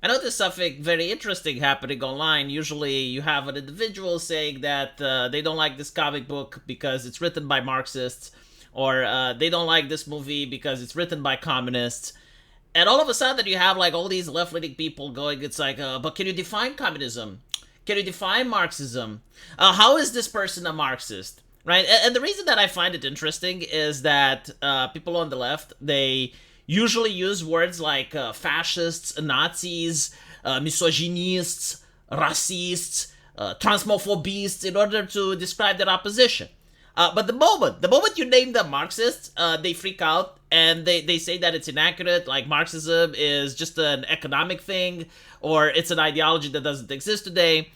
I noticed something very interesting happening online. Usually, you have an individual saying that they don't like this comic book because it's written by Marxists, or they don't like this movie because it's written by communists. And all of a sudden, you have like all these left-leaning people going, it's like, but can you define communism? Can you define Marxism? How is this person a Marxist? Right? And the reason that I find it interesting is that people on the left, they usually use words like fascists, Nazis, misogynists, racists, transmophobists in order to describe their opposition. But the moment you name them Marxists, they freak out and they say that it's inaccurate, like Marxism is just an economic thing, or it's an ideology that doesn't exist today.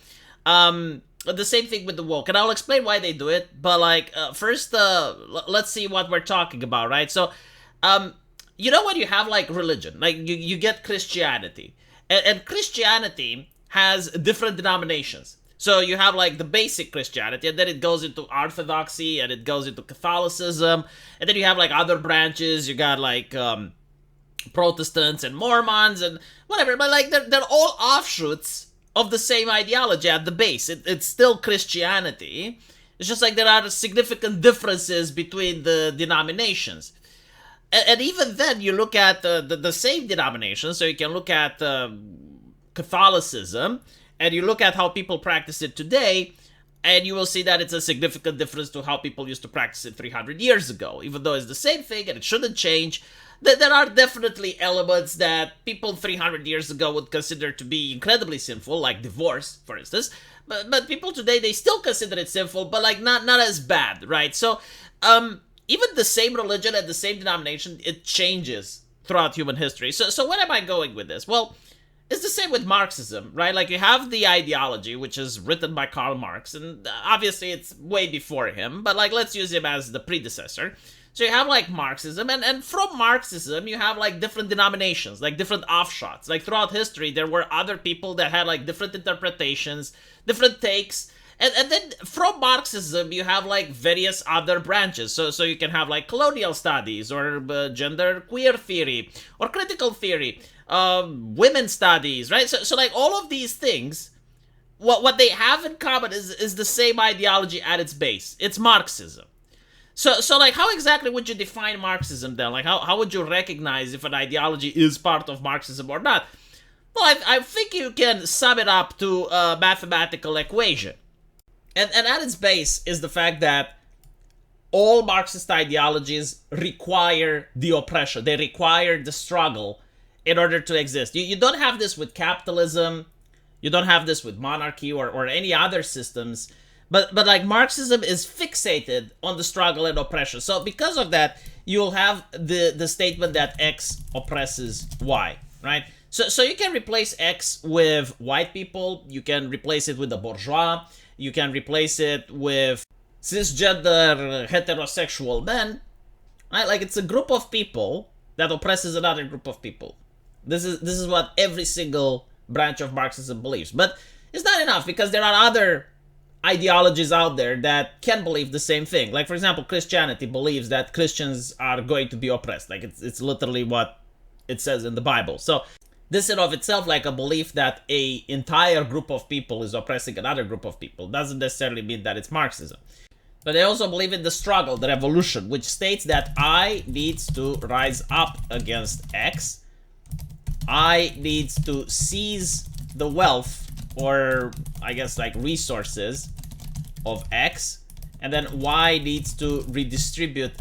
The same thing with the woke, and I'll explain why they do it. But like, first, let's see what we're talking about, right? So, you know when you have like religion, like you get Christianity, and Christianity has different denominations. So you have like the basic Christianity, and then it goes into Orthodoxy, and it goes into Catholicism, and then you have like other branches. You got like Protestants and Mormons and whatever, but like they're all offshoots of the same ideology at the base. It's still Christianity. It's just like there are significant differences between the denominations. And even then, you look at the same denomination, so you can look at Catholicism, and you look at how people practice it today, and you will see that it's a significant difference to how people used to practice it 300 years ago. Even though it's the same thing and it shouldn't change, there are definitely elements that people 300 years ago would consider to be incredibly sinful, like divorce, for instance. But people today, they still consider it sinful, but like not as bad, right? So, even the same religion and the same denomination, it changes throughout human history. So where am I going with this? Well, it's the same with Marxism, right? Like, you have the ideology, which is written by Karl Marx, and obviously it's way before him, but like, let's use him as the predecessor. So you have like Marxism, and from Marxism, you have like different denominations, like different offshoots. Like throughout history, there were other people that had like different interpretations, different takes. And then from Marxism, you have like various other branches. So you can have like colonial studies, or gender queer theory, or critical theory, women's studies, right? So like all of these things, what they have in common is the same ideology at its base. It's Marxism. So like, how exactly would you define Marxism then? Like, how would you recognize if an ideology is part of Marxism or not? Well, I think you can sum it up to a mathematical equation. And at its base is the fact that all Marxist ideologies require the oppression. They require the struggle in order to exist. You don't have this with capitalism. You don't have this with monarchy or any other systems. But like, Marxism is fixated on the struggle and oppression. So because of that, you'll have the statement that X oppresses Y, right? So you can replace X with white people. You can replace it with the bourgeois. You can replace it with cisgender heterosexual men, right? Like, it's a group of people that oppresses another group of people. This is what every single branch of Marxism believes. But it's not enough, because there are other ideologies out there that can believe the same thing. Like, for example, Christianity believes that Christians are going to be oppressed. Like, it's literally what it says in the Bible. So this in of itself, like a belief that a entire group of people is oppressing another group of people, doesn't necessarily mean that it's Marxism. But they also believe in the struggle, the revolution, which states that I needs to rise up against X. I needs to seize the wealth, or I guess like resources, of X, and then Y needs to redistribute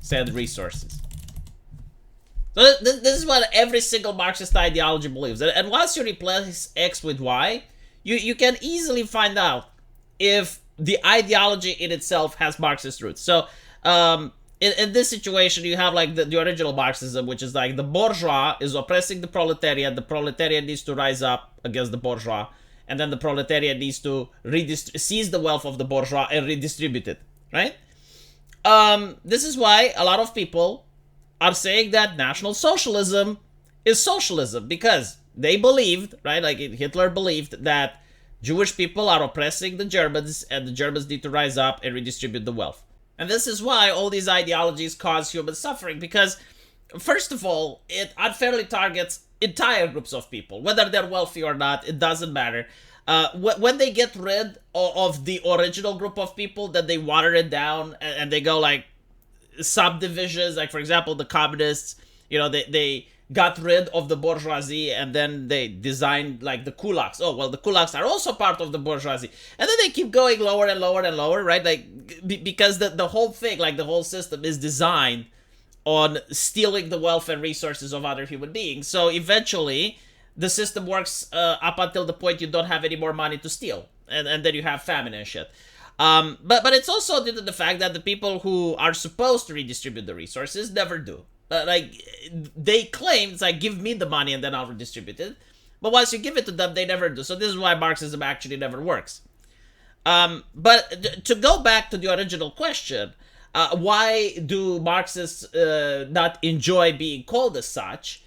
said resources. So this is what every single Marxist ideology believes. And once you replace X with Y, you can easily find out if the ideology in itself has Marxist roots. So in this situation, you have like the original Marxism, which is like the bourgeois is oppressing the proletariat needs to rise up against the bourgeois, and then the proletariat needs to seize the wealth of the bourgeois and redistribute it, right? This is why a lot of people are saying that National Socialism is socialism, because they believed, right, like Hitler believed that Jewish people are oppressing the Germans, and the Germans need to rise up and redistribute the wealth. And this is why all these ideologies cause human suffering, because, first of all, it unfairly targets entire groups of people, whether they're wealthy or not, it doesn't matter. When they get rid of the original group of people, then they water it down and they go like subdivisions. Like, for example, the communists, they got rid of the bourgeoisie and then they designed like the kulaks. Oh, well, the kulaks are also part of the bourgeoisie. And then they keep going lower and lower and lower, right? Like, because the whole thing, like the whole system is designed on stealing the wealth and resources of other human beings. So eventually, the system works up until the point you don't have any more money to steal. And then you have famine and shit. But it's also due to the fact that the people who are supposed to redistribute the resources never do. Like, they claim, it's like, give me the money and then I'll redistribute it. But once you give it to them, they never do. So this is why Marxism actually never works. But to go back to the original question, why do Marxists not enjoy being called as such?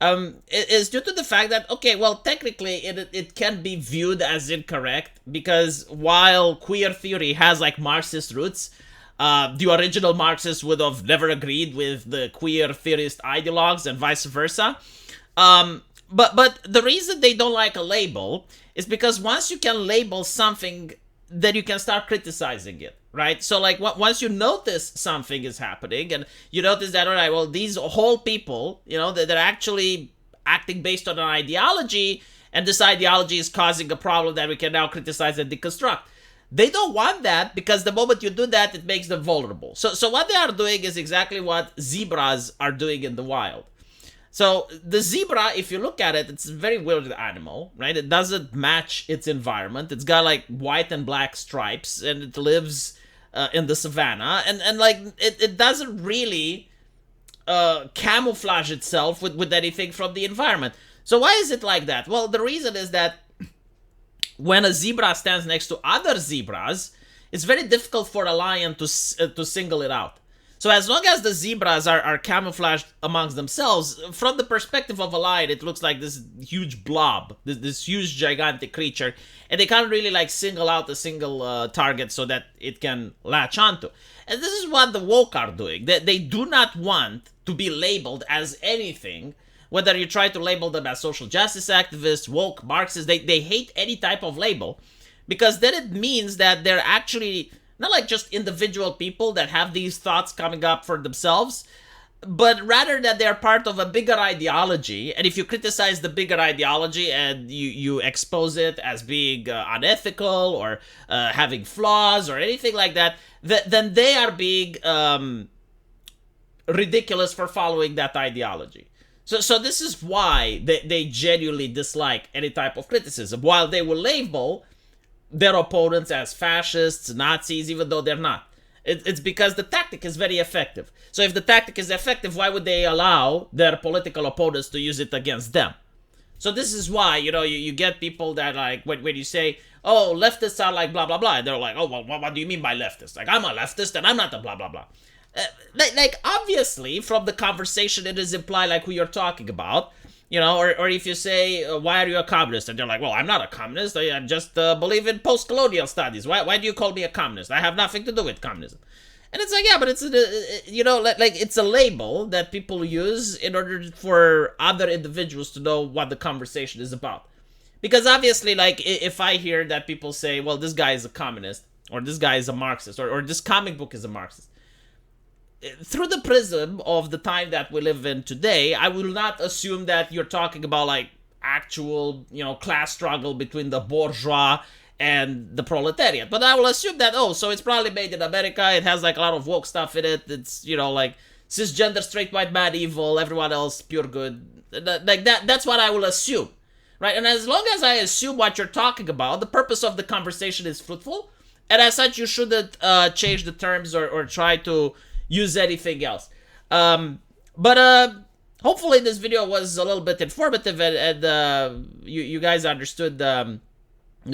It is due to the fact that, okay, well, technically it can be viewed as incorrect, because while queer theory has like Marxist roots, the original Marxists would have never agreed with the queer theorist ideologues and vice versa. But the reason they don't like a label is because once you can label something, then you can start criticizing it, right? So like once you notice something is happening and you notice that, all right, well, these whole people, they're actually acting based on an ideology, and this ideology is causing a problem that we can now criticize and deconstruct. They don't want that, because the moment you do that, it makes them vulnerable. So what they are doing is exactly what zebras are doing in the wild. So the zebra, if you look at it, it's a very weird animal, right? It doesn't match its environment. It's got like white and black stripes, and it lives in the savannah. And like, it doesn't really camouflage itself with anything from the environment. So why is it like that? Well, the reason is that when a zebra stands next to other zebras, it's very difficult for a lion to single it out. So as long as the zebras are camouflaged amongst themselves, from the perspective of a lion, it looks like this huge blob, this huge gigantic creature, and they can't really like single out a single target so that it can latch onto. And this is what the woke are doing. They do not want to be labeled as anything, whether you try to label them as social justice activists, woke, Marxists. They hate any type of label, because then it means that they're actually not like just individual people that have these thoughts coming up for themselves, but rather that they're part of a bigger ideology. And if you criticize the bigger ideology and you expose it as being unethical or having flaws or anything like that, then they are being ridiculous for following that ideology. So this is why they genuinely dislike any type of criticism, while they will label their opponents as fascists, Nazis, even though they're not. It's because the tactic is very effective. So if the tactic is effective, why would they allow their political opponents to use it against them? So this is why, you get people that, like, when you say, oh, leftists are like blah, blah, blah, and they're like, oh, well, what do you mean by leftist? Like, I'm a leftist and I'm not a blah, blah, blah. Like, obviously, from the conversation, it is implied, like, who you're talking about. Or if you say, why are you a communist? And they're like, well, I'm not a communist. I just believe in post-colonial studies. Why do you call me a communist? I have nothing to do with communism. And it's like, yeah, but it's, like it's a label that people use in order for other individuals to know what the conversation is about. Because obviously, like, if I hear that people say, well, this guy is a communist, or this guy is a Marxist, or this comic book is a Marxist, through the prism of the time that we live in today, I will not assume that you're talking about like actual, class struggle between the bourgeois and the proletariat. But I will assume that, so it's probably made in America. It has like a lot of woke stuff in it. It's, like cisgender, straight white man evil, everyone else pure good. Like that's what I will assume, right? And as long as I assume what you're talking about, the purpose of the conversation is fruitful. And as such, you shouldn't change the terms or try to use anything else. But hopefully this video was a little bit informative and you guys understood the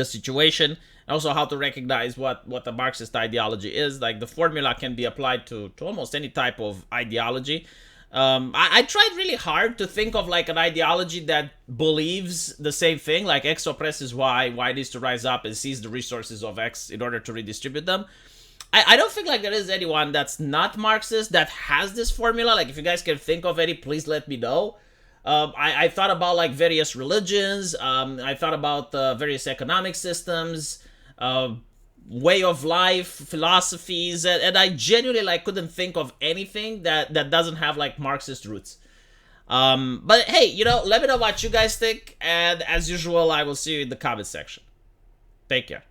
situation, and also how to recognize what the Marxist ideology is. Like, the formula can be applied to almost any type of ideology. I tried really hard to think of like an ideology that believes the same thing, like X oppresses Y needs to rise up and seize the resources of X in order to redistribute them. I don't think like there is anyone that's not Marxist that has this formula. Like, if you guys can think of any, please let me know. I thought about like various religions. I thought about various economic systems, uh, way of life, philosophies, and I genuinely like couldn't think of anything that doesn't have like Marxist roots. But hey, let me know what you guys think, and as usual, I will see you in the comment section. Take care.